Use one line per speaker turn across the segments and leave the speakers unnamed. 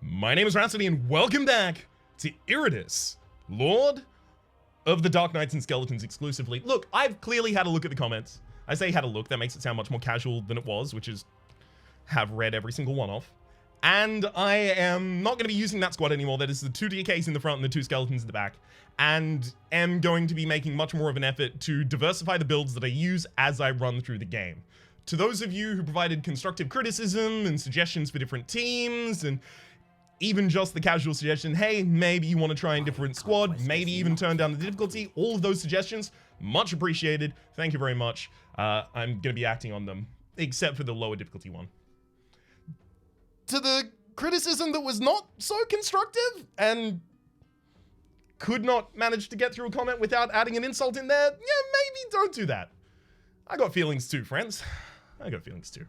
My name is Rhapsody and welcome back to Iratus, Lord of the Dark Knights and Skeletons exclusively. Look, I've clearly had a look at the comments. I say had a look, that makes it sound much more casual than it was, which is have read every single one of. And I am not going to be using that squad anymore. That is the 2 DKs in the front and the 2 skeletons in the back. And am going to be making much more of an effort to diversify the builds that I use as I run through the game. To those of you who provided constructive criticism and suggestions for different teams, and even just the casual suggestion, hey, maybe you want to try a different squad, maybe even turn down the difficulty, all of those suggestions, much appreciated. Thank you very much. I'm going to be acting on them, except for the lower difficulty one. To the criticism that was not so constructive and could not manage to get through a comment without adding an insult in there, yeah, maybe don't do that. I got feelings too, friends. I got feelings too.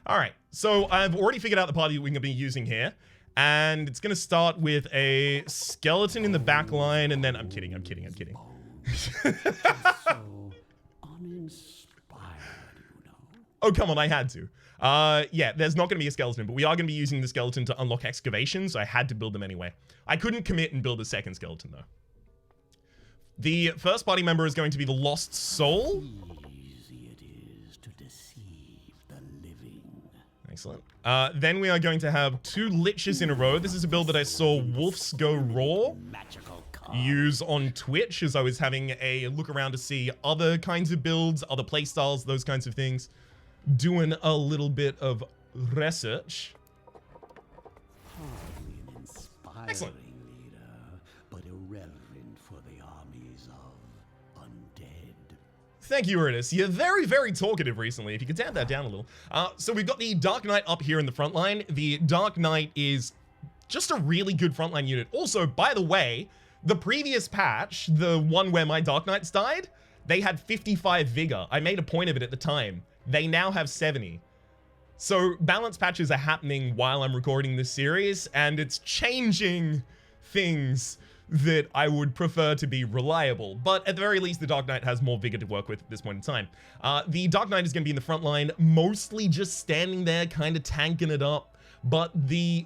All right, so I've already figured out the party we're going to be using here. And it's going to start with a skeleton in the back line, and then... I'm kidding.
So uninspired, you know.
Oh, come on, I had to. Yeah, there's not going to be a skeleton, but we are going to be using the skeleton to unlock excavations, so I had to build them anyway. I couldn't commit and build a second skeleton, though. The first party member is going to be the Lost Soul.
Easy it is to deceive the living.
Excellent. Then we are going to have 2 Liches in a row. This is a build that I saw Wolves Go Raw use on Twitch as I was having a look around to see other kinds of builds, other playstyles, those kinds of things. Doing a little bit of research.
Hardly an inspiring
Excellent.
leader, but irrelevant for the armies of undead.
Thank you, Iratus. You're very, very talkative recently. If you could tamp that down a little. So we've got the Dark Knight up here in the front line. The Dark Knight is just a really good frontline unit. Also, by the way, the previous patch, the one where my Dark Knights died, they had 55 vigor. I made a point of it at the time. They now have 70. So balance patches are happening while I'm recording this series, and it's changing things that I would prefer to be reliable. But at the very least, the Dark Knight has more vigor to work with at this point in time. The Dark Knight is going to be in the front line, mostly just standing there, kind of tanking it up. But the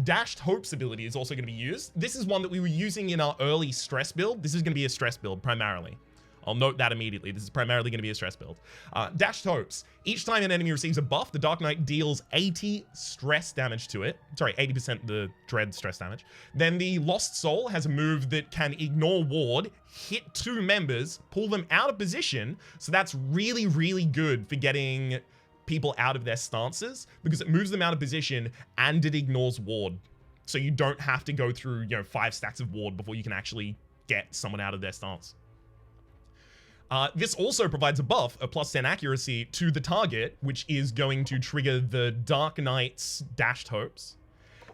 Dashed Hopes ability is also going to be used. This is one that we were using in our early stress build. This is going to be a stress build primarily. I'll note that immediately. This is primarily going to be a stress build. Dashed Hopes. Each time an enemy receives a buff, the Dark Knight deals 80 stress damage to it. Sorry, 80% the dread stress damage. Then the Lost Soul has a move that can ignore ward, hit 2 members, pull them out of position. So that's really, really good for getting people out of their stances because it moves them out of position and it ignores ward. So you don't have to go through, 5 stacks of ward before you can actually get someone out of their stance. This also provides a buff, a +10 accuracy to the target, which is going to trigger the Dark Knight's Dashed Hopes.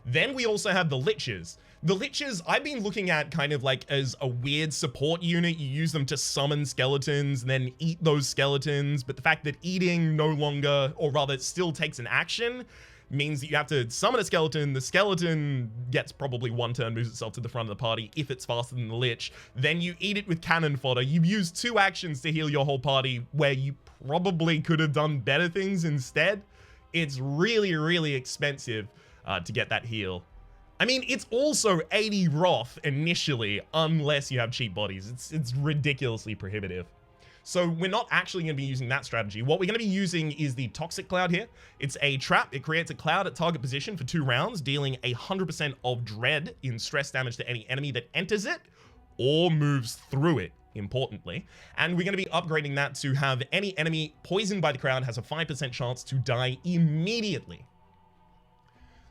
Then we also have the Liches. The Liches, I've been looking at kind of like as a weird support unit. You use them to summon skeletons and then eat those skeletons. But the fact that eating no longer, or rather still takes an action, means that you have to summon a skeleton. The skeleton gets probably 1 turn, moves itself to the front of the party if it's faster than the Lich. Then you eat it with cannon fodder. You've used 2 actions to heal your whole party where you probably could have done better things instead. It's really, really expensive to get that heal. I mean, it's also 80 Wrath initially, unless you have cheap bodies. It's ridiculously prohibitive. So we're not actually going to be using that strategy. What we're going to be using is the Toxic Cloud here. It's a trap. It creates a cloud at target position for 2 rounds, dealing 100% of dread in stress damage to any enemy that enters it or moves through it, importantly. And we're going to be upgrading that to have any enemy poisoned by the crowd has a 5% chance to die immediately.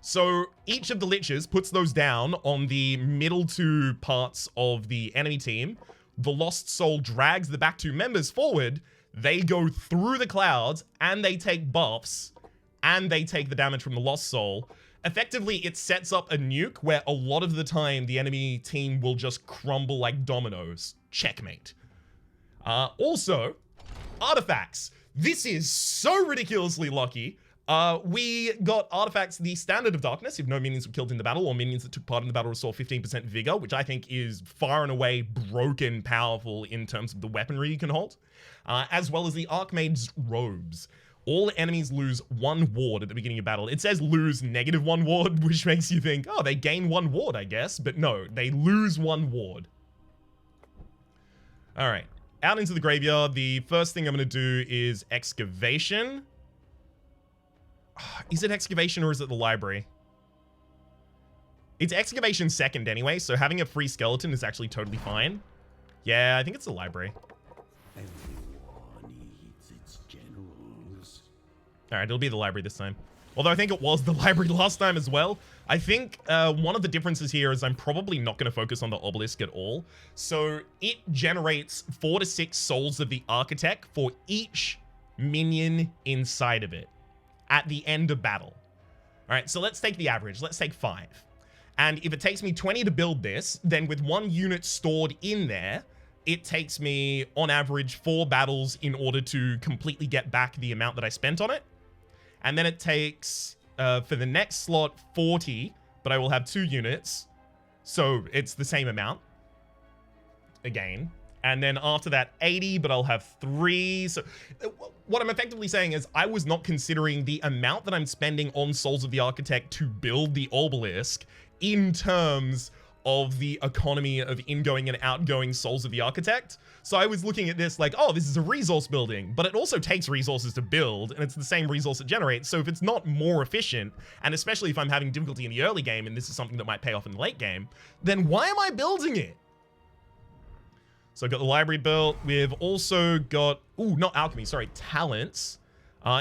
So each of the Liches puts those down on the middle 2 parts of the enemy team. The Lost Soul drags the back 2 members forward, they go through the clouds, and they take buffs, and they take the damage from the Lost Soul. Effectively, it sets up a nuke where a lot of the time the enemy team will just crumble like dominoes. Checkmate. Also, artifacts. This is so ridiculously lucky. We got artifacts, the Standard of Darkness, if no minions were killed in the battle or minions that took part in the battle restore 15% vigor, which I think is far and away broken powerful in terms of the weaponry you can hold, as well as the Archmage's Robes. All enemies lose 1 ward at the beginning of battle. It says lose -1 ward, which makes you think, oh, they gain 1 ward, I guess. But no, they lose 1 ward. All right, out into the graveyard. The first thing I'm going to do is excavation. Is it excavation or is it the library? It's excavation second anyway, so having a free skeleton is actually totally fine. Yeah, I think it's the library.
Everyone needs its generals.
All right, it'll be the library this time. Although I think it was the library last time as well. I think one of the differences here is I'm probably not going to focus on the obelisk at all. So it generates 4 to 6 souls of the architect for each minion inside of it at the end of battle. All right, so let's take the average. Let's take 5. And if it takes me 20 to build this, then with 1 unit stored in there, it takes me, on average, 4 battles in order to completely get back the amount that I spent on it. And then it takes, for the next slot, 40, but I will have 2 units. So it's the same amount. Again. And then after that, 80, but I'll have 3. So what I'm effectively saying is I was not considering the amount that I'm spending on Souls of the Architect to build the obelisk in terms of the economy of ingoing and outgoing Souls of the Architect. So I was looking at this like, oh, this is a resource building, but it also takes resources to build, and it's the same resource it generates. So if it's not more efficient, and especially if I'm having difficulty in the early game, and this is something that might pay off in the late game, then why am I building it? So I've got the library built. We've also got, not alchemy, sorry, talents.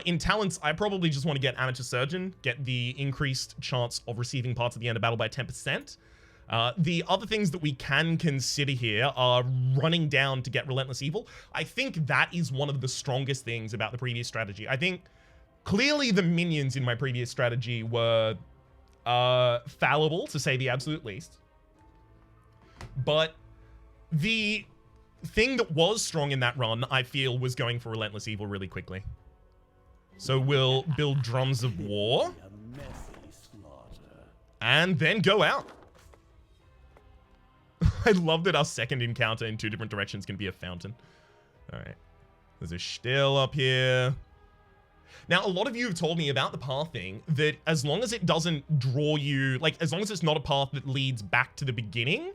In talents, I probably just want to get amateur surgeon, get the increased chance of receiving parts at the end of battle by 10%. The other things that we can consider here are running down to get relentless evil. I think that is one of the strongest things about the previous strategy. I think clearly the minions in my previous strategy were fallible, to say the absolute least. But the thing that was strong in that run, I feel, was going for relentless evil really quickly. So we'll build drums of war and then go out. I love that our second encounter in 2 different directions can be a fountain. All right. There's a still up here. Now, a lot of you have told me about the path thing, that as long as it doesn't draw you, like, as long as it's not a path that leads back to the beginning,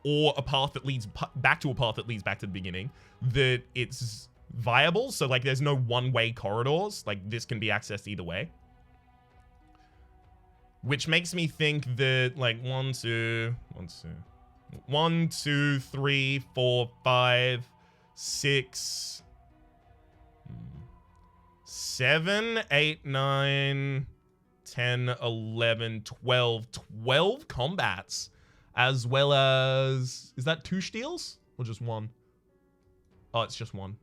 or a path that leads back to a path that leads back to the beginning, that it's viable. So, like, there's no one-way corridors. Like, this can be accessed either way. Which makes me think that, like, 1, 2, 3, 4, 5, 6, 7, 8, 9, 10, 11, 12. 12 combats. As well as... Is that 2 steals? Or just 1? Oh, it's just 1.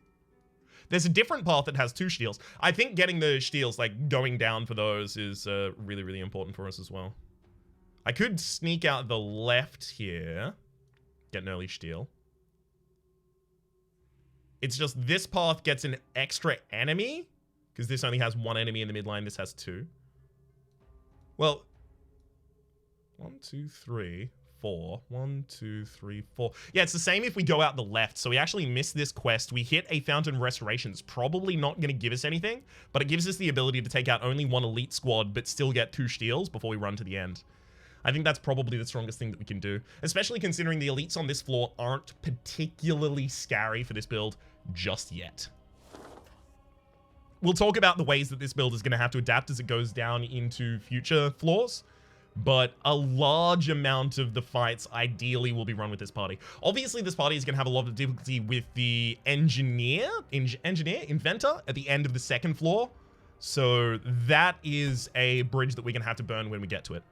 There's a different path that has 2 steals. I think getting the steals, like, going down for those is really, really important for us as well. I could sneak out the left here. Get an early steal. It's just this path gets an extra enemy. Because this only has 1 enemy in the midline. This has 2. Well... 1, 2, 3... 4. 1, 2, 3, 4. Yeah, it's the same if we go out the left. So we actually miss this quest. We hit a Fountain Restoration. It's probably not going to give us anything, but it gives us the ability to take out only 1 elite squad, but still get 2 steals before we run to the end. I think that's probably the strongest thing that we can do, especially considering the elites on this floor aren't particularly scary for this build just yet. We'll talk about the ways that this build is going to have to adapt as it goes down into future floors. But a large amount of the fights ideally will be run with this party. Obviously, this party is going to have a lot of difficulty with the inventor at the end of the second floor. So that is a bridge that we're going to have to burn when we get to it.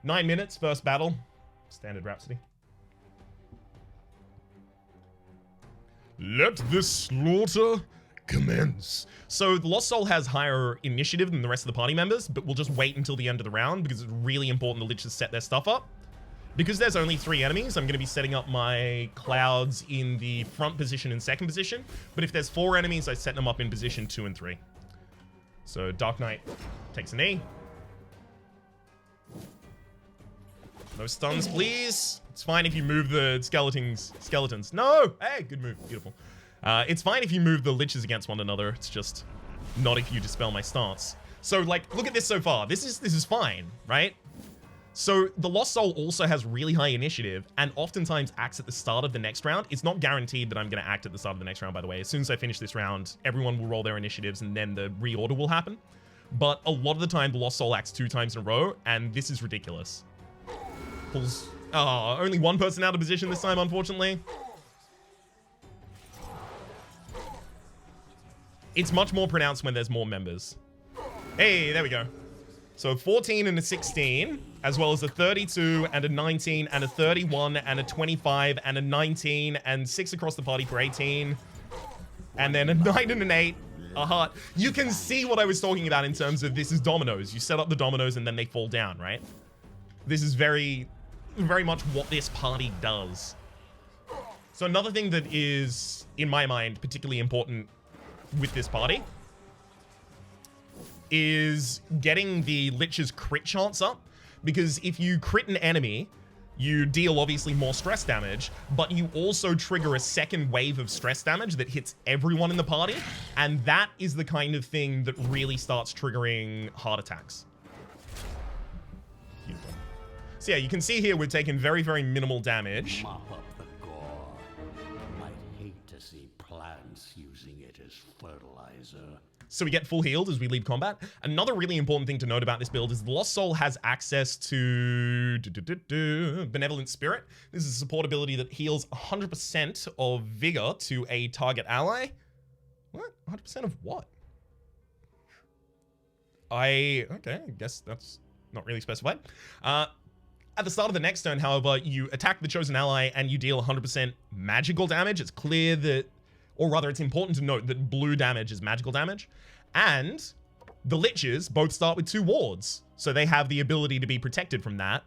9 minutes, first battle. Standard Rhapsody. Let the slaughter commence. So the Lost Soul has higher initiative than the rest of the party members, but we'll just wait until the end of the round because it's really important the Liches set their stuff up. Because there's only 3 enemies, I'm going to be setting up my clouds in the front position and second position. But if there's 4 enemies, I set them up in position 2 and 3. So Dark Knight takes a knee. No stuns, please. It's fine if you move the skeletons. No! Hey, good move. Beautiful. It's fine if you move the liches against one another. It's just not if you dispel my stance. So, like, look at this so far. This is fine, right? So the Lost Soul also has really high initiative and oftentimes acts at the start of the next round. It's not guaranteed that I'm going to act at the start of the next round, by the way. As soon as I finish this round, everyone will roll their initiatives and then the reorder will happen. But a lot of the time, the Lost Soul acts 2 times in a row, and this is ridiculous. Pulls... Oh, only one person out of position this time, unfortunately. It's much more pronounced when there's more members. Hey, there we go. So 14 and a 16, as well as a 32 and a 19 and a 31 and a 25 and a 19 and 6 across the party for 18. And then a 9 and an 8, a heart. You can see what I was talking about in terms of this is dominoes. You set up the dominoes and then they fall down, right? This is very, very much what this party does. So another thing that is, in my mind, particularly important with this party is getting the Lich's crit chance up, because if you crit an enemy, you deal obviously more stress damage, but you also trigger a second wave of stress damage that hits everyone in the party, and that is the kind of thing that really starts triggering heart attacks. Beautiful. So yeah, you can see here we're taking very, very minimal damage.
Mop up the gore. Might hate to see plants using it as fertilizer.
So we get full healed as we leave combat. Another really important thing to note about this build is the Lost Soul has access to Benevolent Spirit. This is a support ability that heals 100% of vigor to a target ally. What? 100% of what? Okay, I guess that's not really specified. At the start of the next turn, however, you attack the chosen ally and you deal 100% magical damage. It's clear that, or rather it's important to note that blue damage is magical damage. And the Liches both start with 2 wards, so they have the ability to be protected from that.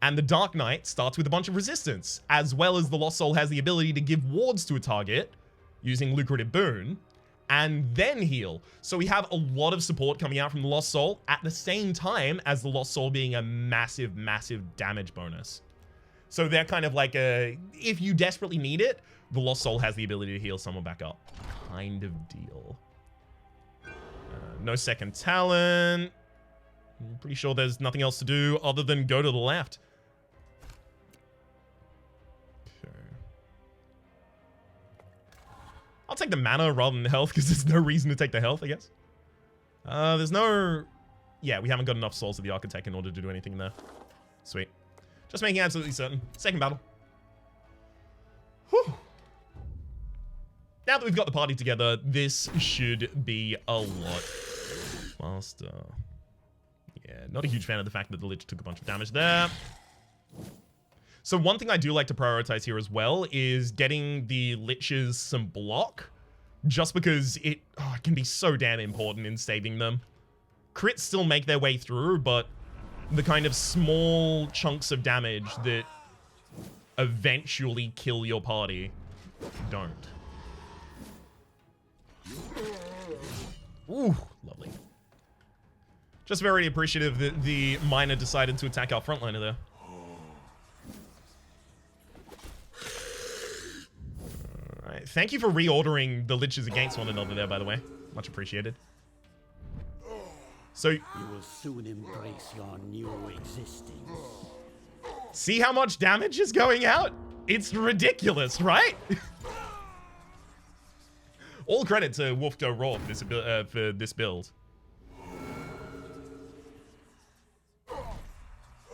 And the Dark Knight starts with a bunch of resistance, as well as the Lost Soul has the ability to give wards to a target using Lucrative Boon, and then heal. So we have a lot of support coming out from the Lost Soul at the same time as the Lost Soul being a massive, massive damage bonus. So they're kind of like a, if you desperately need it, the Lost Soul has the ability to heal someone back up. Kind of deal. No second talent. I'm pretty sure there's nothing else to do other than go to the left. Okay. I'll take the mana rather than the health because there's no reason to take the health, I guess. There's no... Yeah, we haven't got enough souls of the Architect in order to do anything there. Sweet. Just making absolutely certain. Second battle. Whew. Now that we've got the party together, this should be a lot faster. Yeah, not a huge fan of the fact that the Lich took a bunch of damage there. So one thing I do like to prioritize here as well is getting the Liches some block, just because it can be so damn important in saving them. Crits still make their way through, but the kind of small chunks of damage that eventually kill your party don't. Ooh, lovely. Just very appreciative that the miner decided to attack our frontliner there. Alright, thank you for reordering the Liches against one another there, by the way. Much appreciated. So,
You will soon embrace your new existence.
see how much damage is going out? It's ridiculous, right? All credit to Wolfgo Raw for this build.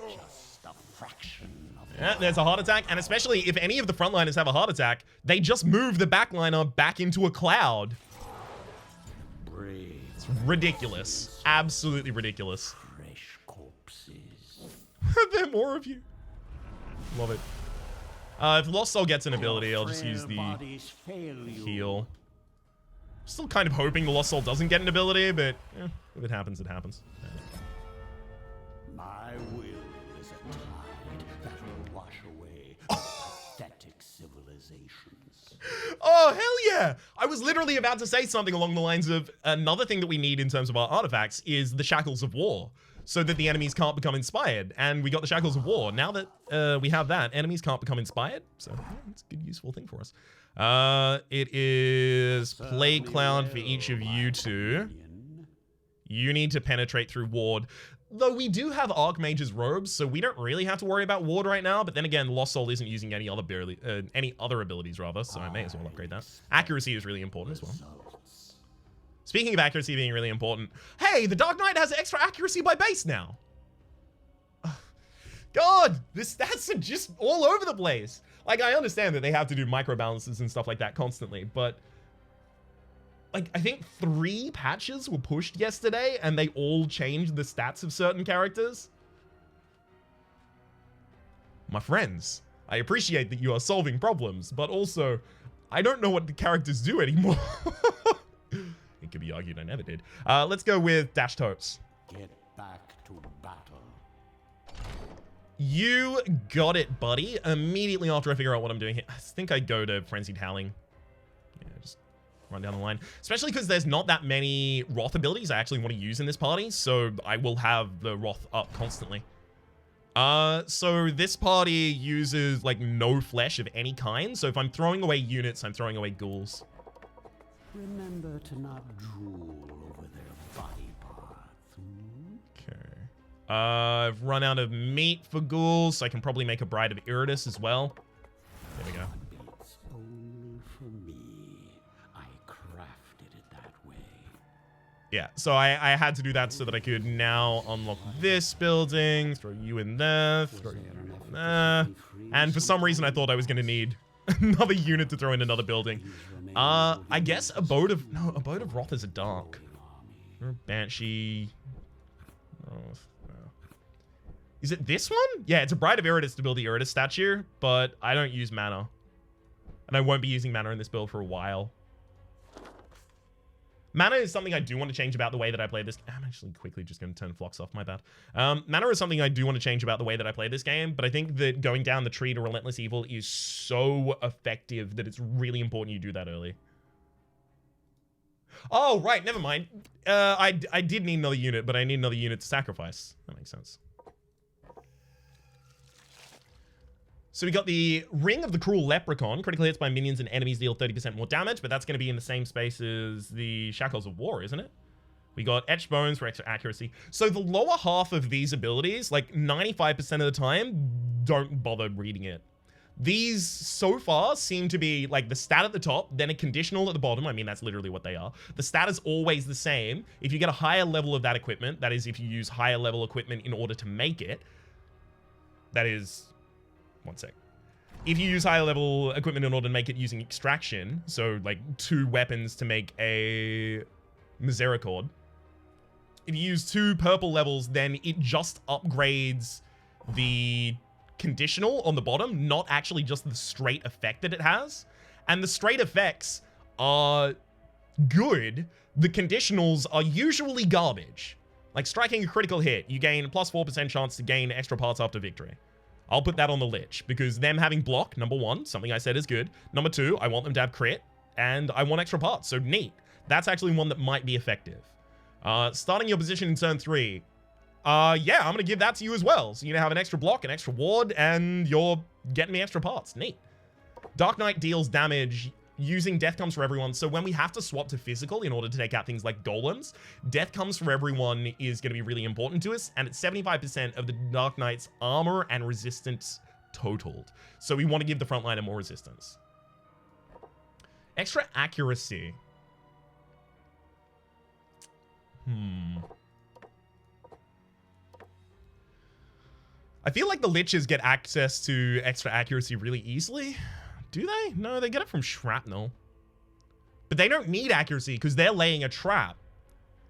Just a fraction of
Yeah, there's a heart attack, and especially if any of the frontliners have a heart attack, they just move the backliner back into a cloud.
brave,
It's ridiculous. Absolutely ridiculous.
fresh corpses.
There are more of you. Love it. If Lost Soul gets an ability, I'll just use the
Bodies fail you.
heal. Still kind of hoping the Lost Soul doesn't get an ability, but if it happens, it happens.
My will is a tide that will wash away pathetic civilizations.
Oh, hell yeah! I was literally about to say something along the lines of another thing that we need in terms of our artifacts is the Shackles of War. so that the enemies can't become inspired. And we got the Shackles of War. Now that we have that, enemies can't become inspired. So yeah, it's a good, useful thing for us. It is Plague Cloud for each of you two. You need to penetrate through Ward. Though we do have Archmage's robes, so we don't really have to worry about Ward right now. But then again, Lost Soul isn't using any other abilities, rather, so I may as well upgrade that. Accuracy is really important as well. Speaking of accuracy being really important, hey, the Dark Knight has extra accuracy by base now. God, the stats are just all over the place. Like, I understand that they have to do micro balances and stuff like that constantly, but like, I think 3 patches were pushed yesterday and they all changed the stats of certain characters. My friends, I appreciate that you are solving problems, but also, I don't know what the characters do anymore. It could be argued I never did. Let's go with Dash Totes.
Get back to battle.
You got it, buddy. Immediately after I figure out what I'm doing here, I think I go to Frenzied Howling. Yeah, just run down the line. Especially because there's not that many Wrath abilities I actually want to use in this party, so I will have the Wrath up constantly. So this party uses, like, no flesh of any kind, so if I'm throwing away units, I'm throwing away ghouls.
Remember to not drool over their body parts.
Okay. I've run out of meat for ghouls, so I can probably make a Bride of Iratus as well. There we go.
It's only for me. I crafted it that way.
Yeah, so I had to do that so that I could now unlock this building, throw you in there, throw you in there. And for some reason, I thought I was going to need another unit to throw in another building. I guess Abode of Wrath is a dark. Or Banshee. Is it this one? Yeah, it's a Bride of Iratus to build the Iratus statue, but I don't use mana. And I won't be using mana in this build for a while. Mana is something I do want to change about the way that I play this. I'm actually quickly just going to turn Phlox off, my bad. Mana is something I do want to change about the way that I play this game, but I think that going down the tree to Relentless Evil is so effective that it's really important you do that early. Oh, right, never mind. I did need another unit, but I need another unit to sacrifice. That makes sense. So we got the Ring of the Cruel Leprechaun. Critical hits by minions and enemies deal 30% more damage, but that's going to be in the same space as the Shackles of War, isn't it? We got Etched Bones for extra accuracy. So the lower half of these abilities, like 95% of the time, don't bother reading it. These, so far, seem to be like the stat at the top, then a conditional at the bottom. I mean, that's literally what they are. The stat is always the same. If you get a higher level of that equipment, that is if you use higher level equipment in order to make it, that is... One sec. If you use higher level equipment in order to make it using extraction, so like 2 weapons to make a Misericord, if you use 2 purple levels, then it just upgrades the conditional on the bottom, not actually just the straight effect that it has. And the straight effects are good. The conditionals are usually garbage. Like striking a critical hit, you gain a plus 4% chance to gain extra parts after victory. I'll put that on the Lich, because them having block, number 1, something I said is good. Number 2, I want them to have crit, and I want extra parts, so neat. That's actually one that might be effective. Starting your position in turn 3. Yeah, I'm going to give that to you as well. So you're going to have an extra block, an extra ward, and you're getting me extra parts. Neat. Dark Knight deals damage using Death Comes for Everyone. So when we have to swap to physical in order to take out things like golems, Death Comes for Everyone is going to be really important to us. And it's 75% of the Dark Knight's armor and resistance totaled. So we want to give the frontliner more resistance. Extra accuracy. I feel like the Liches get access to extra accuracy really easily. Do they? No, they get it from shrapnel. But they don't need accuracy because they're laying a trap.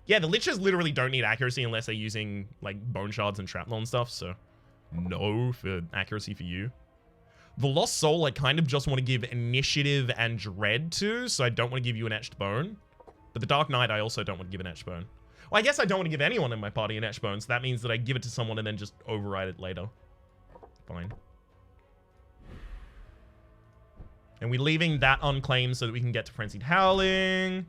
Yeah, the Liches literally don't need accuracy unless they're using, like, bone shards and shrapnel and stuff, so no for accuracy for you. The Lost Soul, I kind of just want to give initiative and dread to, so I don't want to give you an etched bone. But the Dark Knight, I also don't want to give an etched bone. Well, I guess I don't want to give anyone in my party an etched bone, so that means that I give it to someone and then just override it later. Fine. And we're leaving that unclaimed so that we can get to Frenzied Howling.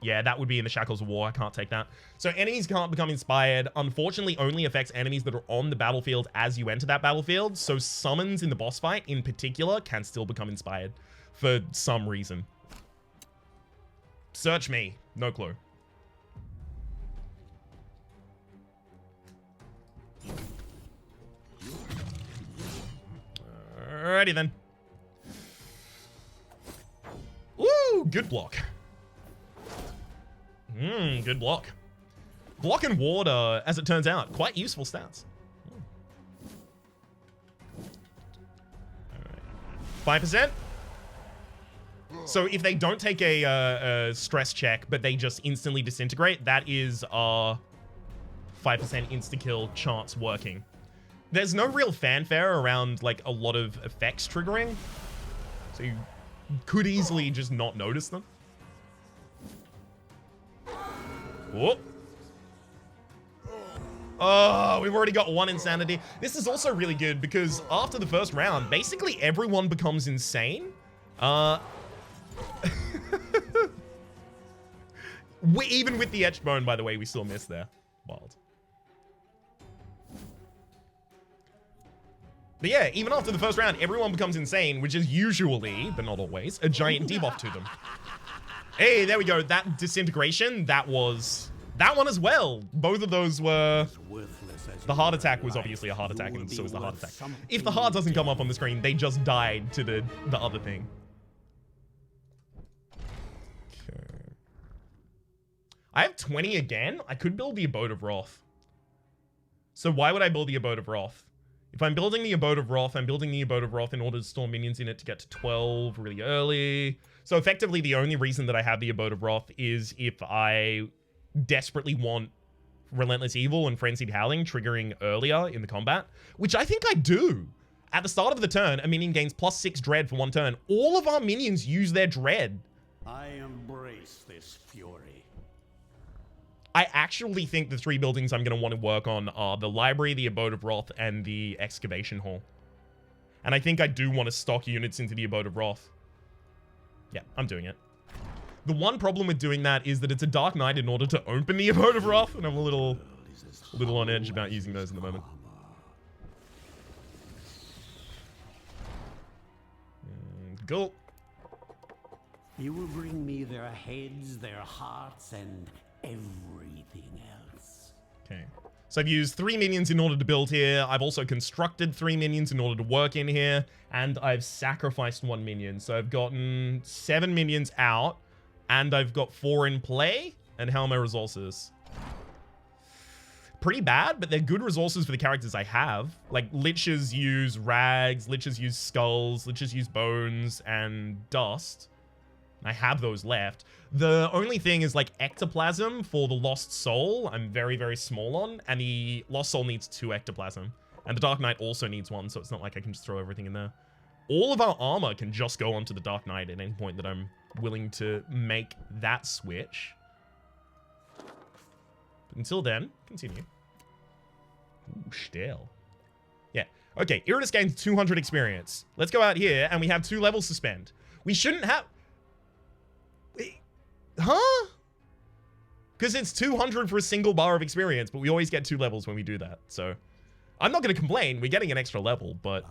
Yeah, that would be in the Shackles of War. I can't take that. So enemies can't become inspired. Unfortunately, only affects enemies that are on the battlefield as you enter that battlefield. So summons in the boss fight in particular can still become inspired for some reason. Search me. No clue. Alrighty then. Woo! Good block. Good block. Block and ward are, as it turns out, quite useful stats. 5%. So if they don't take a stress check, but they just instantly disintegrate, that is our 5% insta-kill chance working. There's no real fanfare around like a lot of effects triggering, so you could easily just not notice them. Whoop. Oh, we've already got 1 insanity. This is also really good because after the first round, basically everyone becomes insane. Even with the etched bone, by the way, we still missed there. Wild. But yeah, even after the first round, everyone becomes insane, which is usually, but not always, a giant debuff to them. Hey, there we go. That disintegration, that one as well. Both of those were... The heart attack was obviously a heart attack, and so was the heart attack. If the heart doesn't come up on the screen, they just died to the other thing. Okay. I have 20 again. I could build the Abode of Wrath. So why would I build the Abode of Wrath? If I'm building the Abode of Wrath, I'm building the Abode of Wrath in order to store minions in it to get to 12 really early. So effectively, the only reason that I have the Abode of Wrath is if I desperately want Relentless Evil and Frenzied Howling triggering earlier in the combat, which I think I do. At the start of the turn, a minion gains +6 dread for 1 turn. All of our minions use their dread.
I embrace this fury.
I actually think the 3 buildings I'm going to want to work on are the Library, the Abode of Wrath, and the Excavation Hall. And I think I do want to stock units into the Abode of Wrath. Yeah, I'm doing it. The one problem with doing that is that it's a Dark Knight in order to open the Abode of Wrath, and I'm a little on edge about using those in the moment. Cool.
You will bring me their heads, their hearts, and everything else.
Okay. So I've used 3 minions in order to build here. I've also constructed 3 minions in order to work in here. And I've sacrificed 1 minion. So I've gotten 7 minions out. And I've got 4 in play. And how are my resources? Pretty bad, but they're good resources for the characters I have. Like, Liches use rags, Liches use skulls, Liches use bones, and dust. I have those left. The only thing is, like, ectoplasm for the Lost Soul, I'm very, very small on. And the Lost Soul needs 2 ectoplasm. And the Dark Knight also needs 1, so it's not like I can just throw everything in there. All of our armor can just go onto the Dark Knight at any point that I'm willing to make that switch. But until then, continue. Ooh, still. Yeah. Okay, Iratus gains 200 experience. Let's go out here, and we have 2 levels to spend. We shouldn't have... Huh? Because it's 200 for a single bar of experience, but we always get 2 levels when we do that. So, I'm not going to complain. We're getting an extra level, but...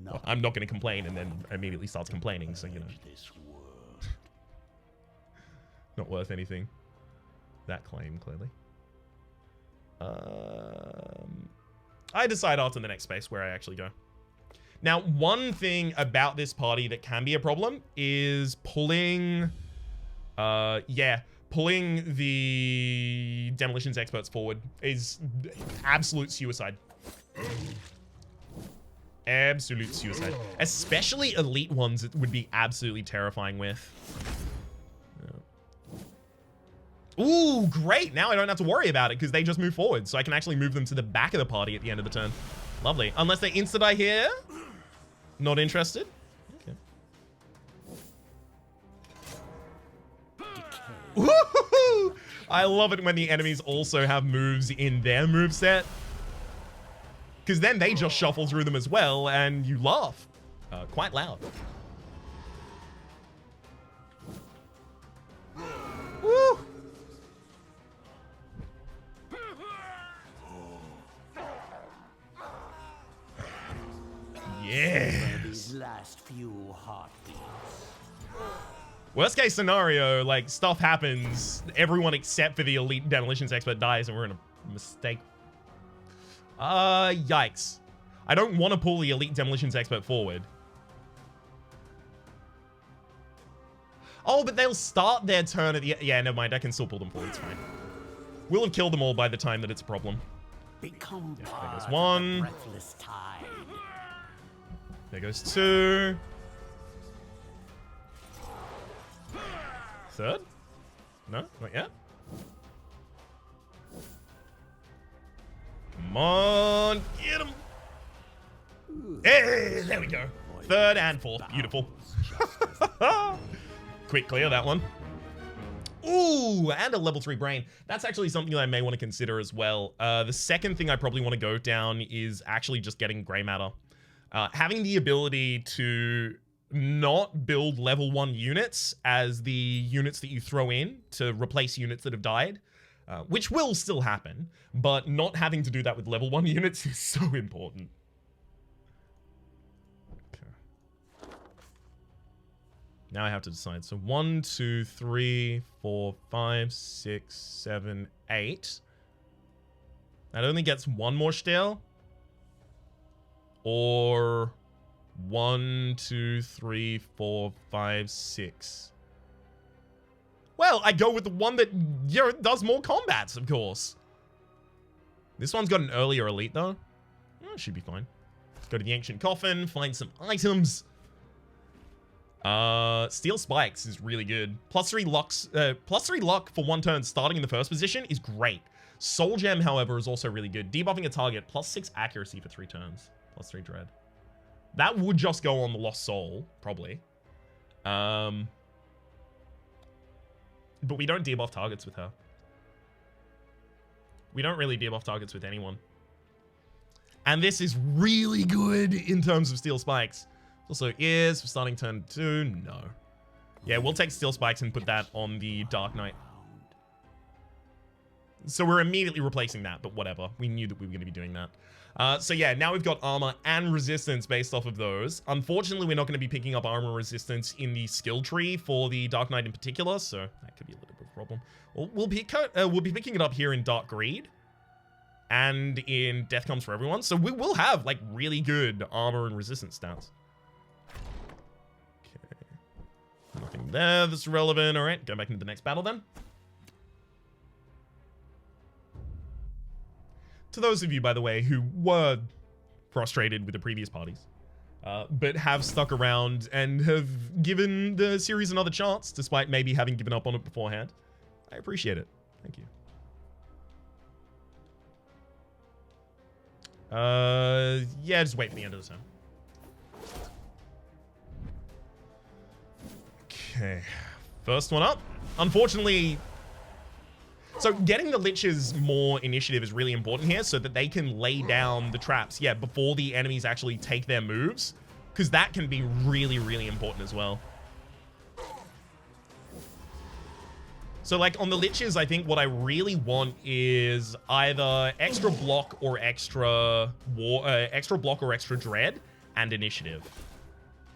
Well, I'm not going to complain, and then immediately starts complaining, so, you know. Not worth anything. That claim, clearly. I decide after the next space where I actually go. Now, one thing about this party that can be a problem is pulling... pulling the demolitions experts forward is absolute suicide. Absolute suicide. Especially elite ones, it would be absolutely terrifying with. Ooh, great. Now I don't have to worry about it because they just move forward. So I can actually move them to the back of the party at the end of the turn. Lovely. Unless they insta-die here. Not interested. Okay. Woohoo! I love it when the enemies also have moves in their moveset. Because then they just shuffle through them as well, and you laugh. Quite loud.
These last few heartbeats.
Worst case scenario, like, stuff happens, everyone except for the elite demolitions expert dies, and we're in a mistake. Yikes. I don't want to pull the elite demolitions expert forward. Oh, but they'll start their turn at the... Yeah, never mind. I can still pull them forward. It's fine. We'll have killed them all by the time that it's a problem.
Become
There
part
goes
of
one.
the breathless tide.
There goes two. Third? No, not yet. Come on, get him. Hey, there we go. Third and fourth, beautiful. Quick clear that one. Ooh, and a level 3 brain. That's actually something that I may want to consider as well. The second thing I probably want to go down is actually just getting gray matter. Having the ability to not build level 1 units as the units that you throw in to replace units that have died, which will still happen, but not having to do that with level 1 units is so important. Okay. Now I have to decide. So 1, 2, 3, 4, 5, 6, 7, 8. That only gets one more Stiel. Or 1, 2, 3, 4, 5, 6. Well, I go with the one that, you know, does more combats, of course. This one's got an earlier elite, though. Oh, should be fine. Let's go to the ancient coffin, find some items. Steel spikes is really good. +3 locks, +3 luck for 1 turn starting in the first position is great. Soul gem, however, is also really good. Debuffing a target, +6 accuracy for 3 turns. +3 dread. That would just go on the Lost Soul, probably. But we don't debuff targets with her. We don't really debuff targets with anyone. And this is really good in terms of steel spikes. Also ears for starting turn 2. No. Yeah, we'll take steel spikes and put that on the Dark Knight. So we're immediately replacing that, but whatever. We knew that we were going to be doing that. So yeah, now we've got armor and resistance based off of those. Unfortunately, we're not going to be picking up armor resistance in the skill tree for the Dark Knight in particular, so that could be a little bit of a problem. We'll be picking it up here in Dark Greed and in Death Comes for Everyone, so we will have like really good armor and resistance stats. Okay, nothing there that's relevant. All right, go back into the next battle then. To those of you, by the way, who were frustrated with the previous parties, but have stuck around and have given the series another chance, despite maybe having given up on it beforehand, I appreciate it. Thank you. Yeah, just wait for the end of the turn. Okay, first one up. Unfortunately... So getting the Liches more initiative is really important here so that they can lay down the traps, yeah, before the enemies actually take their moves, because that can be really, really important as well. So like on the Liches, I think what I really want is either extra block or extra dread and initiative.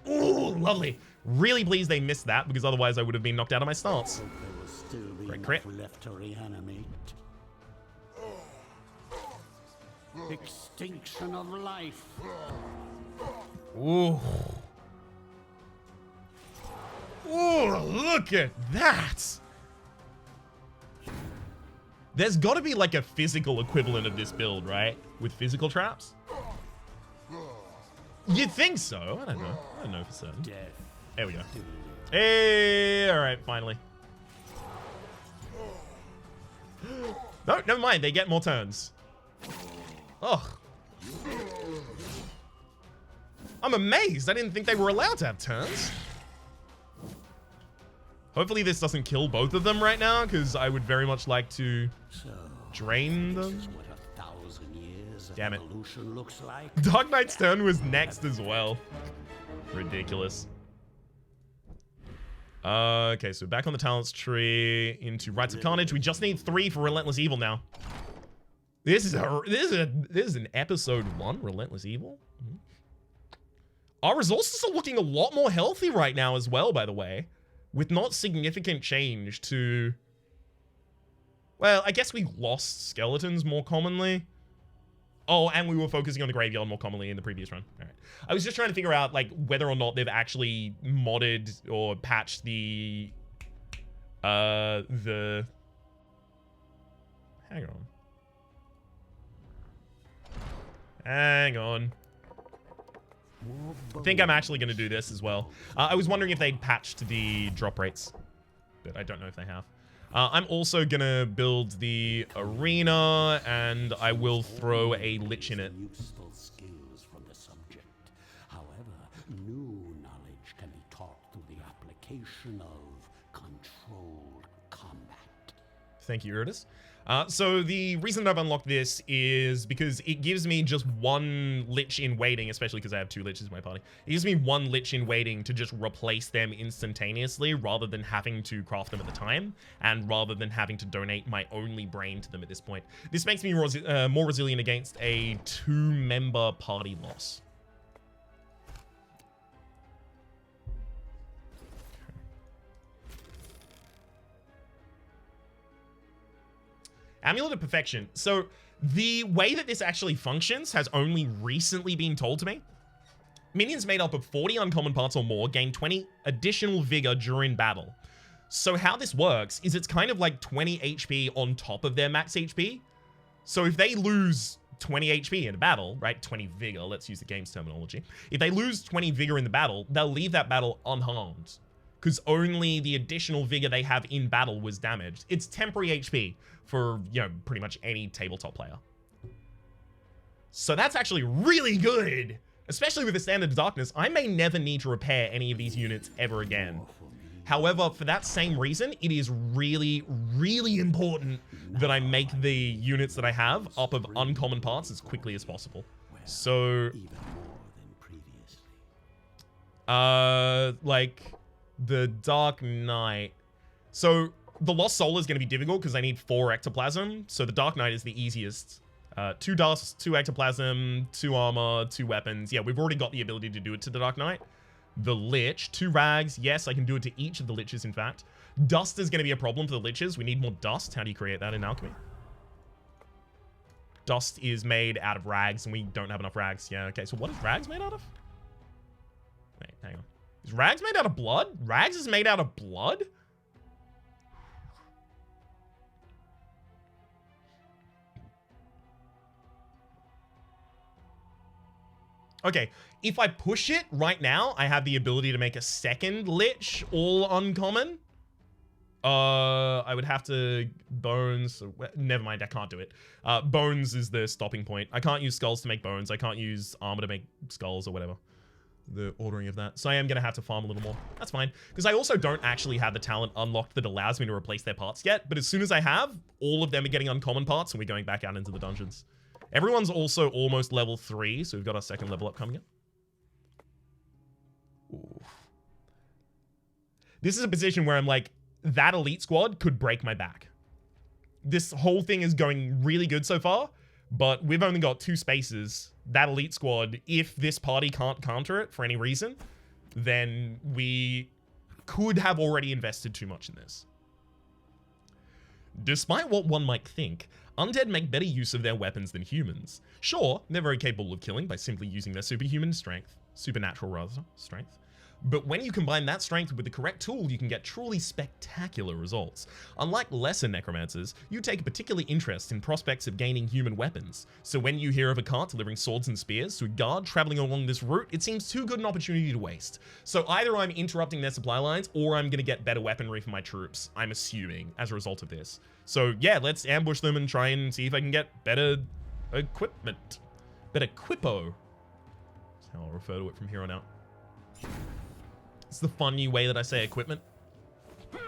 Ooh, lovely. Really pleased they missed that, because otherwise I would have been knocked out of my stance. Great crit.
Left to reanimate. Extinction of life.
Ooh. Ooh, look at that. There's got to be like a physical equivalent of this build, right? With physical traps? You'd think so. I don't know. I don't know for certain. There we go. Hey, all right, finally. No, never mind. They get more turns. Ugh. I'm amazed. I didn't think they were allowed to have turns. Hopefully this doesn't kill both of them right now, because I would very much like to drain them. Damn it.
Looks like.
Dark Knight's turn was next as well. Ridiculous. Okay, so back on the talents tree into Rites of Carnage. We just need 3 for Relentless Evil now. This is an episode 1 Relentless Evil. Our resources are looking a lot more healthy right now as well, by the way. With not significant change to... Well, I guess we lost skeletons more commonly. Oh, and we were focusing on the graveyard more commonly in the previous run. All right. I was just trying to figure out, like, whether or not they've actually modded or patched the... Hang on. Hang on. I think I'm actually going to do this as well. I was wondering if they'd patched the drop rates, but I don't know if they have. I'm also going to build the arena, and I will throw a lich in it.
Useful skills from the subject. However, new knowledge can be taught through the application of controlled combat.
Thank you, Iratus. So the reason that I've unlocked this is because it gives me just one lich in waiting, especially because I have 2 liches in my party. It gives me one lich in waiting to just replace them instantaneously rather than having to craft them at the time and rather than having to donate my only brain to them at this point. This makes me more resilient against a 2-member party loss. Amulet of Perfection. So the way that this actually functions has only recently been told to me. Minions made up of 40 uncommon parts or more gain 20 additional vigor during battle. So how this works is it's kind of like 20 HP on top of their max HP. So if they lose 20 HP in a battle, right, 20 vigor, let's use the game's terminology. If they lose 20 vigor in the battle, they'll leave that battle unharmed, because only the additional vigor they have in battle was damaged. It's temporary HP for, you know, pretty much any tabletop player. So that's actually really good, especially with the Standard of Darkness. I may never need to repair any of these units ever again. However, for that same reason, it is really, really important that I make the units that I have up of uncommon parts as quickly as possible. So, like the Dark Knight. So the Lost Soul is going to be difficult because I need 4 ectoplasm. So the Dark Knight is the easiest. 2 dust, 2 ectoplasm, 2 armor, 2 weapons. Yeah, we've already got the ability to do it to the Dark Knight. The Lich, 2 rags. Yes, I can do it to each of the Liches, in fact. Dust is going to be a problem for the Liches. We need more dust. How do you create that in alchemy? Dust is made out of rags, and we don't have enough rags. Yeah, okay. So what is rags made out of? Wait, hang on. Is rags made out of blood? Rags is made out of blood? Okay, if I push it right now, I have the ability to make a second Lich, all uncommon. I would have to bones. Never mind, I can't do it. Bones is the stopping point. I can't use skulls to make bones. I can't use armor to make skulls or whatever. The ordering of that. So I am going to have to farm a little more. That's fine. Because I also don't actually have the talent unlocked that allows me to replace their parts yet. But as soon as I have, all of them are getting uncommon parts and we're going back out into the dungeons. Everyone's also almost level 3. So we've got our second level up coming in. Oof. This is a position where I'm like, that elite squad could break my back. This whole thing is going really good so far. But we've only got 2 spaces. That elite squad, if this party can't counter it for any reason, then we could have already invested too much in this. Despite what one might think, undead make better use of their weapons than humans. Sure, they're very capable of killing by simply using their supernatural rather, strength. But when you combine that strength with the correct tool, you can get truly spectacular results. Unlike lesser necromancers, you take a particular interest in prospects of gaining human weapons. So when you hear of a cart delivering swords and spears to a guard traveling along this route, it seems too good an opportunity to waste. So either I'm interrupting their supply lines, or I'm going to get better weaponry for my troops, I'm assuming, as a result of this. So yeah, let's ambush them and try and see if I can get better equipment. Better quippo. That's how I'll refer to it from here on out. It's the fun new way that I say equipment. Yeah.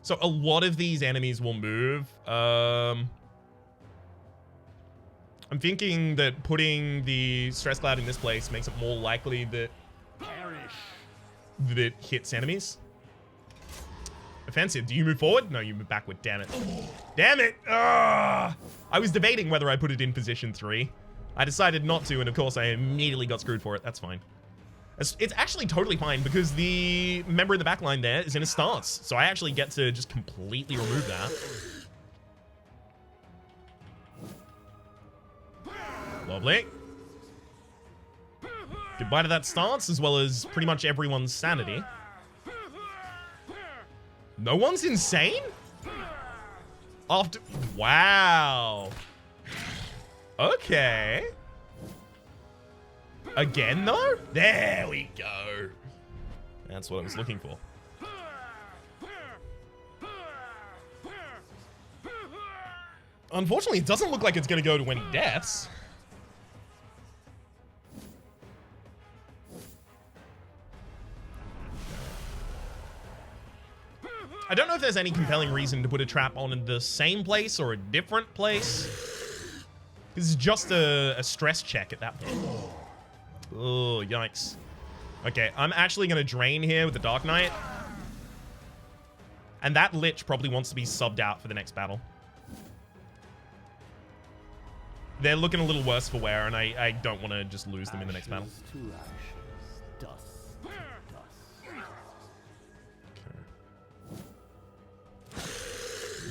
So a lot of these enemies will move. I'm thinking that putting the stress cloud in this place makes it more likely that it hits enemies. Offensive. Do you move forward? No, you move backward. Damn it. Damn it. I was debating whether I put it in position 3. I decided not to, and of course I immediately got screwed for it. That's fine. It's actually totally fine because the member in the back line there is in a stance. So I actually get to just completely remove that. Lovely. Goodbye to that stance, as well as pretty much everyone's sanity. No one's insane? After... Wow. Okay. Again, though? There we go. That's what I was looking for. Unfortunately, it doesn't look like it's going to go to any deaths. I don't know if there's any compelling reason to put a trap on in the same place or a different place. This is just a stress check at that point. Oh, yikes. Okay, I'm actually going to drain here with the Dark Knight. And that Lich probably wants to be subbed out for the next battle. They're looking a little worse for wear, and I don't want to just lose them in the next battle.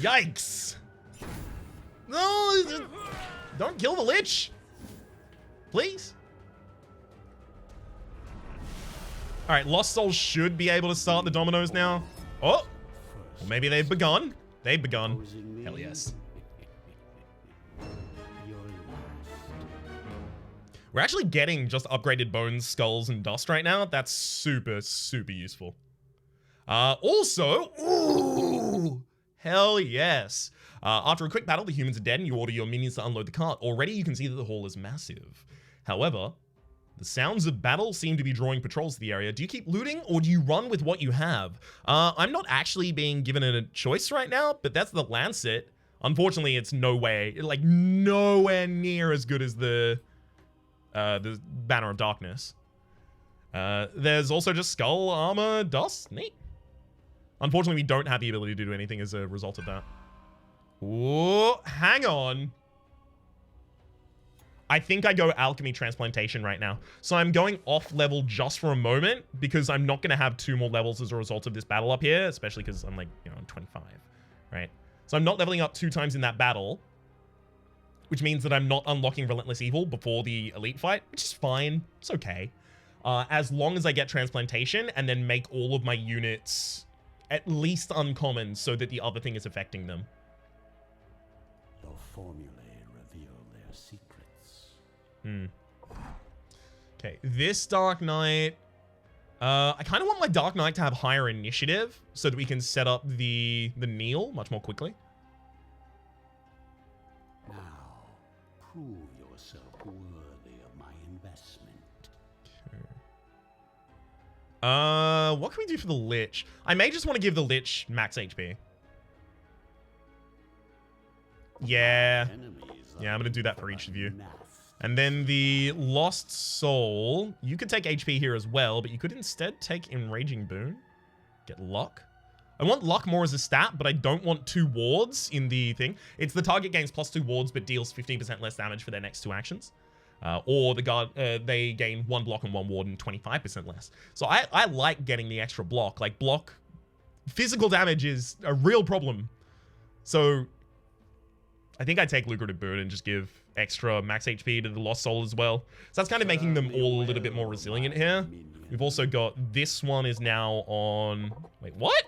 Yikes! No! Don't kill the Lich! Please? Alright, Lost Souls should be able to start the dominoes now. Oh! Well, maybe they've begun. They've begun. Hell yes. We're actually getting just upgraded bones, skulls, and dust right now. That's super, super useful. Also... Ooh! Hell yes. After a quick battle, the humans are dead and you order your minions to unload the cart. Already you can see that the hall is massive. However, the sounds of battle seem to be drawing patrols to the area. Do you keep looting or do you run with what you have? I'm not actually being given a choice right now, but that's the Lancet. Unfortunately, it's nowhere near as good as the Banner of Darkness. There's also just skull, armor, dust. Neat. Unfortunately, we don't have the ability to do anything as a result of that. Whoa, hang on. I think I go Alchemy Transplantation right now. So I'm going off level just for a moment because I'm not going to have 2 more levels as a result of this battle up here, especially because I'm like, you know, I'm 25, right? So I'm not leveling up 2 times in that battle, which means that I'm not unlocking Relentless Evil before the elite fight, which is fine. It's okay. As long as I get Transplantation and then make all of my units at least uncommon so that the other thing is affecting them.
Your formulae reveal their secrets.
Okay, this Dark Knight... I kind of want my Dark Knight to have higher initiative so that we can set up the kneel much more quickly.
Now, prove yourself worthy of my investment.
What can we do for the Lich? I may just want to give the Lich max HP. Yeah. Yeah, I'm going to do that for each of you. And then the Lost Soul. You could take HP here as well, but you could instead take Enraging Boon. Get Luck. I want Luck more as a stat, but I don't want 2 wards in the thing. It's the target gains +2 wards, but deals 15% less damage for their next 2 actions. Or the guard, they gain 1 block and 1 ward and 25% less. So I like getting the extra block. Like, block... Physical damage is a real problem. So, I think I take Lucrative Boon and just give extra max HP to the Lost Soul as well. So that's kind of making them all a little bit more resilient here. We've also got... This one is now on... Wait, what?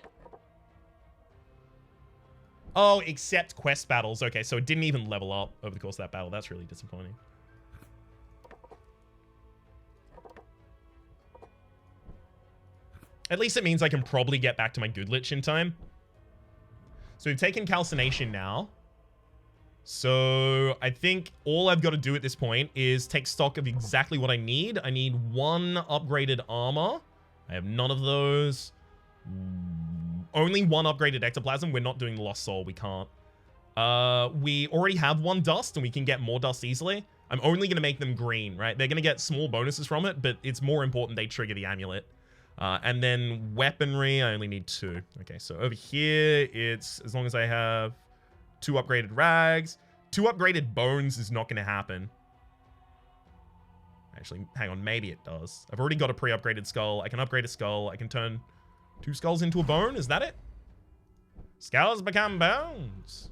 Oh, except quest battles. Okay, so it didn't even level up over the course of that battle. That's really disappointing. At least it means I can probably get back to my good Lich in time. So we've taken Calcination now. So I think all I've got to do at this point is take stock of exactly what I need. I need 1 upgraded armor. I have none of those. Only 1 upgraded ectoplasm. We're not doing the Lost Soul. We can't. We already have 1 dust and we can get more dust easily. I'm only going to make them green, right? They're going to get small bonuses from it, but it's more important they trigger the amulet. And then weaponry, I only need 2. Okay, so over here, it's as long as I have 2 upgraded rags. 2 upgraded bones is not going to happen. Actually, hang on, maybe it does. I've already got a pre-upgraded skull. I can upgrade a skull. I can turn 2 skulls into a bone. Is that it? Skulls become bones.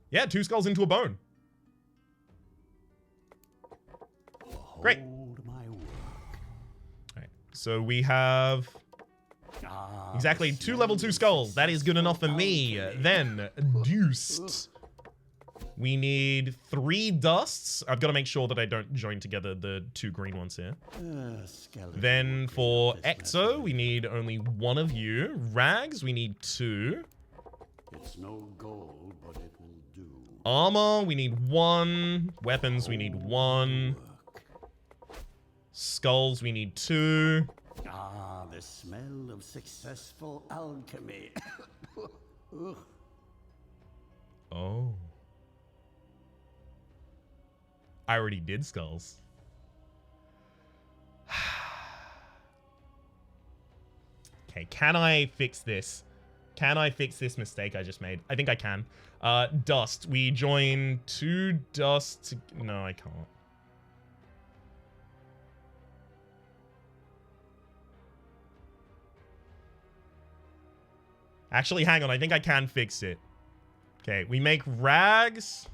Yeah, 2 skulls into a bone. Great. Alright, so we have exactly 2 level 2 skulls. That is good enough for me. Then, deuced. We need 3 dusts. I've got to make sure that I don't join together the 2 green ones here. Then for Exo, we need only 1 of you. Rags, we need 2.
It's no gold, but it will do.
Armor, we need 1. Weapons, we need 1. Skulls, we need 2.
Ah, the smell of successful alchemy.
Oh. I already did skulls. Okay, can I fix this? Can I fix this mistake I just made? I think I can. Dust. We join 2 dust. No, I can't. Actually, hang on. I think I can fix it. Okay, we make rags.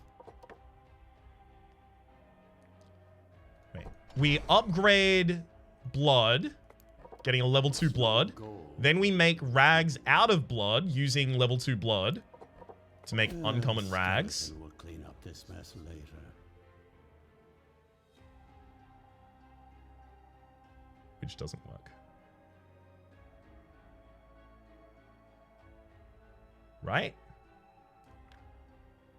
Wait. We upgrade blood, getting a level 2 blood. Then we make rags out of blood using level 2 blood to make uncommon rags.
We'll clean up this mess later.
Which doesn't work. Right?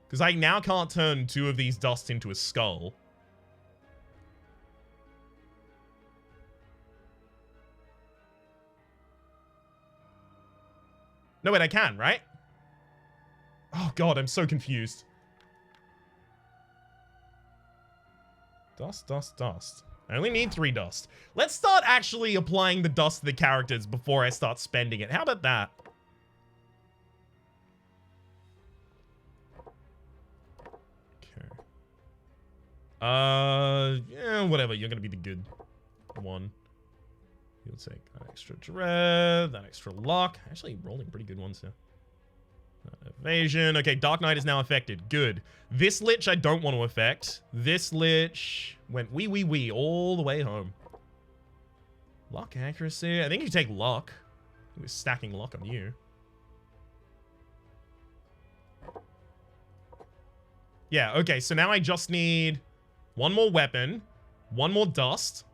Because I now can't turn 2 of these dusts into a skull. No, wait, I can, right? Oh, God, I'm so confused. Dust, dust, dust. I only need 3 dust. Let's start actually applying the dust to the characters before I start spending it. How about that? Yeah, whatever. You're gonna be the good one. You'll take that extra dread, that extra luck. Actually, rolling pretty good ones here. Evasion. Okay, Dark Knight is now affected. Good. This Lich I don't want to affect. This Lich went wee all the way home. Luck accuracy. I think you take luck. He was stacking luck on you. Yeah, okay, so now I just need 1 more weapon, 1 more dust.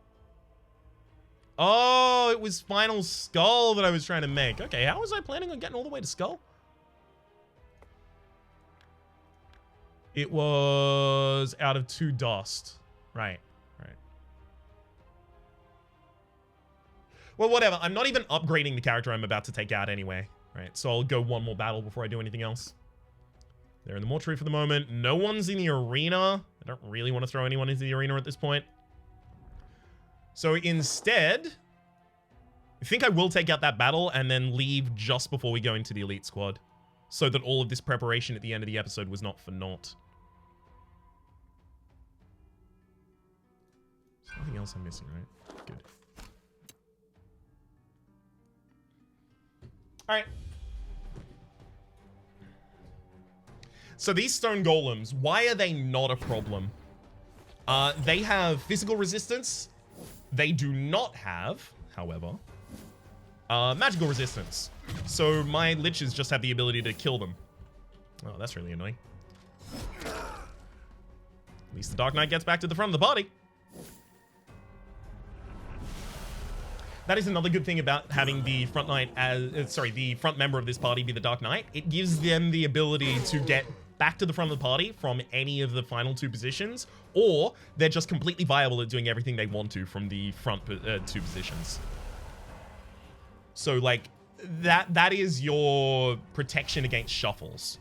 Oh, it was final skull that I was trying to make. Okay, how was I planning on getting all the way to skull? It was out of 2 dust. Right, right. Well, whatever. I'm not even upgrading the character I'm about to take out anyway. Right, so I'll go 1 more battle before I do anything else. They're in the mortuary for the moment. No one's in the arena. I don't really want to throw anyone into the arena at this point. So instead, I think I will take out that battle and then leave just before we go into the elite squad, so that all of this preparation at the end of the episode was not for naught. There's nothing else I'm missing, right? Good. All right. So these stone golems, why are they not a problem? They have physical resistance. They do not have, however, magical resistance. So my liches just have the ability to kill them. Oh, that's really annoying. At least the Dark Knight gets back to the front of the party. That is another good thing about having the front knight as, the front member of this party be the Dark Knight. It gives them the ability to get back to the front of the party from any of the final 2 positions, or they're just completely viable at doing everything they want to from the front 2 positions. So, like, that is your protection against shuffles.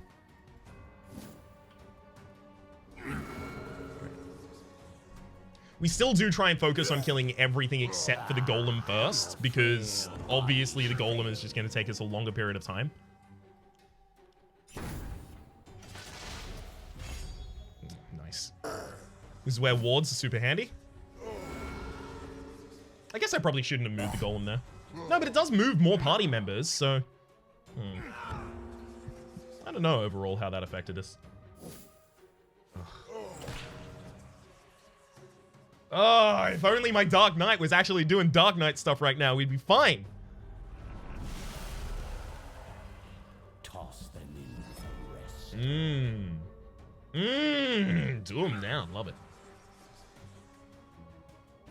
We still do try and focus on killing everything except for the golem first, because obviously the golem is just going to take us a longer period of time. Nice. This is where wards are super handy. I guess I probably shouldn't have moved the golem there. No, but it does move more party members, so... I don't know overall how that affected us. Oh, if only my Dark Knight was actually doing Dark Knight stuff right now, we'd be fine.
Toss them in for rest.
Do them down, love it.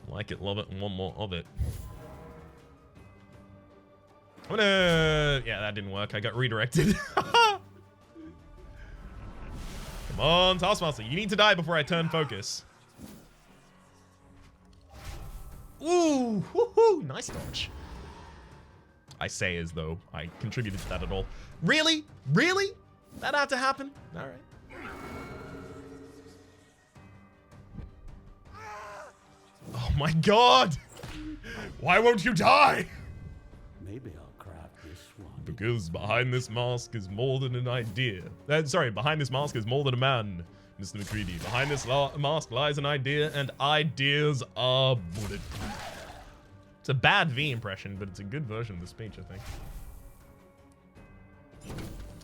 Like it, love it, and want more of it. I'm gonna... Yeah, that didn't work. I got redirected. Come on, Taskmaster. You need to die before I turn focus. Ooh, woohoo, nice dodge. I say as though I contributed to that at all. Really? Really? That had to happen? All right. Oh my god! Why won't you die?
Maybe I'll craft this one.
Because behind this mask is more than an idea. Sorry, behind this mask is more than a man, Mr. McCready. Behind this mask lies an idea, and ideas are bulletproof. It's a bad V impression, but it's a good version of the speech, I think.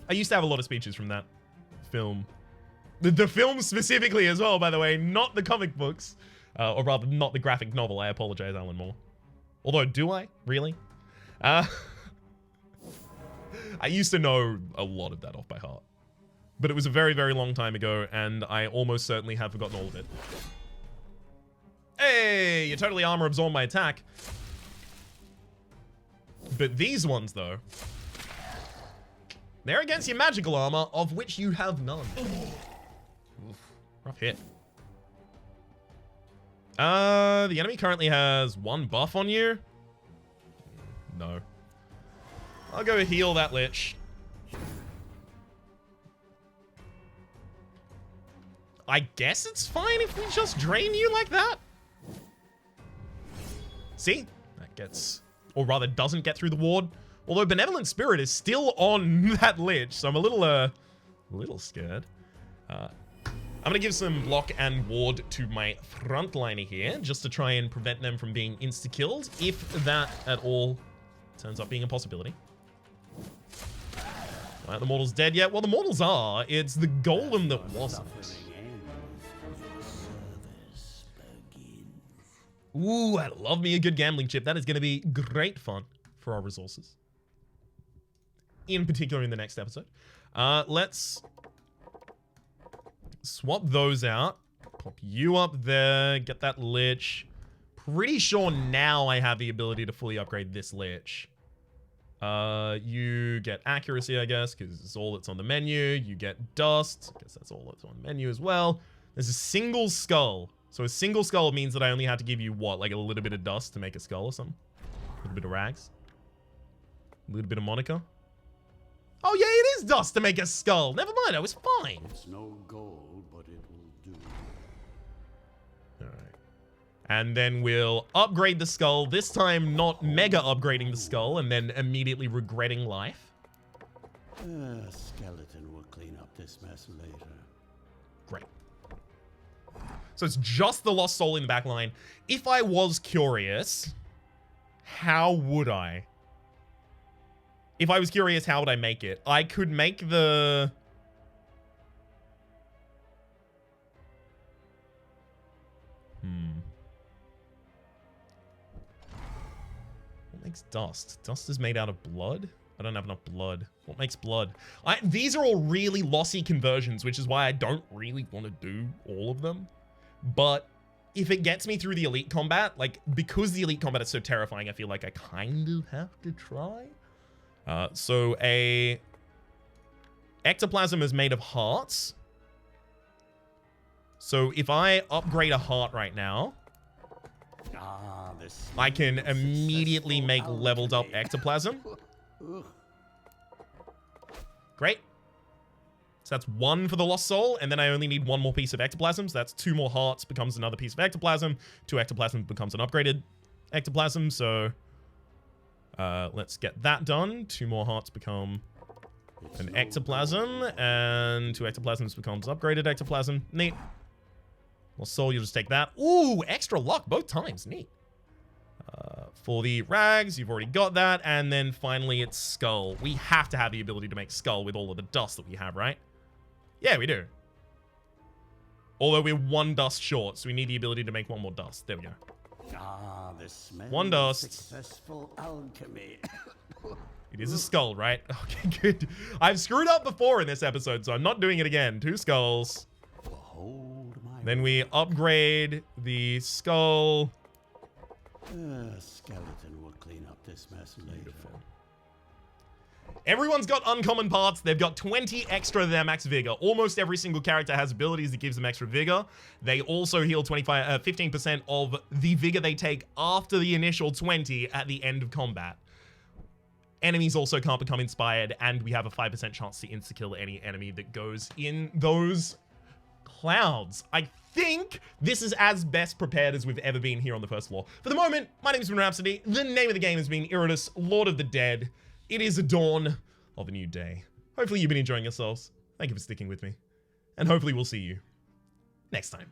I used to have a lot of speeches from that film. The film specifically as well, by the way, not the comic books. Or rather, not the graphic novel. I apologize, Alan Moore. Although, do I? Really? I used to know a lot of that off by heart. But it was a very, very long time ago, and I almost certainly have forgotten all of it. Hey, you totally armor absorb my attack. But these ones, though, they're against your magical armor, of which you have none. Oof, rough hit. The enemy currently has 1 buff on you. No. I'll go heal that lich. I guess it's fine if we just drain you like that. See? That gets... Or rather, doesn't get through the ward. Although Benevolent Spirit is still on that lich, so I'm a little scared. I'm going to give some block and ward to my frontliner here, just to try and prevent them from being insta-killed, if that at all turns up being a possibility. Alright, the mortal's dead yet? Well, the mortals are. It's the golem that wasn't. Ooh, I love me a good gambling chip. That is going to be great fun for our resources. In particular in the next episode. Let's swap those out. Pop you up there. Get that lich. Pretty sure now I have the ability to fully upgrade this lich. You get accuracy, I guess, because it's all that's on the menu. You get dust. I guess that's all that's on the menu as well. There's a single skull. So a single skull means that I only have to give you, what, like a little bit of dust to make a skull or something? A little bit of rags? A little bit of Monica? Oh yeah, it is dust to make a skull. Never mind, I was fine.
It's no gold, but it will do.
Alright. And then we'll upgrade the skull. This time, not mega upgrading the skull and then immediately regretting life.
Skeleton will clean up this mess later.
Great. So it's just the lost soul in the back line. If I was curious, how would I? If I was curious, how would I make it? I could make the... What makes dust? Dust is made out of blood? I don't have enough blood. What makes blood? These are all really lossy conversions, which is why I don't really want to do all of them. But if it gets me through the elite combat, like, because the elite combat is so terrifying, I feel like I kind of have to try. So a ectoplasm is made of hearts. So if I upgrade a heart right now, I can immediately make leveled up ectoplasm. Great. So that's 1 for the lost soul, and then I only need 1 more piece of ectoplasm. So that's 2 more hearts becomes another piece of ectoplasm. 2 ectoplasm becomes an upgraded ectoplasm. So let's get that done. 2 more hearts become an ectoplasm, and 2 ectoplasms becomes upgraded ectoplasm. Neat. Well, soul, you'll just take that. Ooh, extra luck both times. Neat. For the rags, you've already got that. And then finally, it's skull. We have to have the ability to make skull with all of the dust that we have, right? Yeah, we do. Although we're one dust short, so we need the ability to make one more dust. There we go.
Ah, the smell
One
of
dust.
successful alchemy.
It is a skull, right? Okay, good. I've screwed up before in this episode, so I'm not doing it again. 2 skulls.
Behold my
Then we upgrade the skull.
skeleton will clean up this mess later.
Everyone's got uncommon parts. They've got 20 extra of their max vigor. Almost every single character has abilities that gives them extra vigor. They also heal 15% of the vigor they take after the initial 20 at the end of combat. Enemies also can't become inspired, and we have a 5% chance to insta-kill any enemy that goes in those clouds. I think this is as best prepared as we've ever been here on the first floor. For the moment, my name has been Rhapsody. The name of the game has been Iratus, Lord of the Dead. It is a dawn of a new day. Hopefully you've been enjoying yourselves. Thank you for sticking with me. And hopefully we'll see you next time.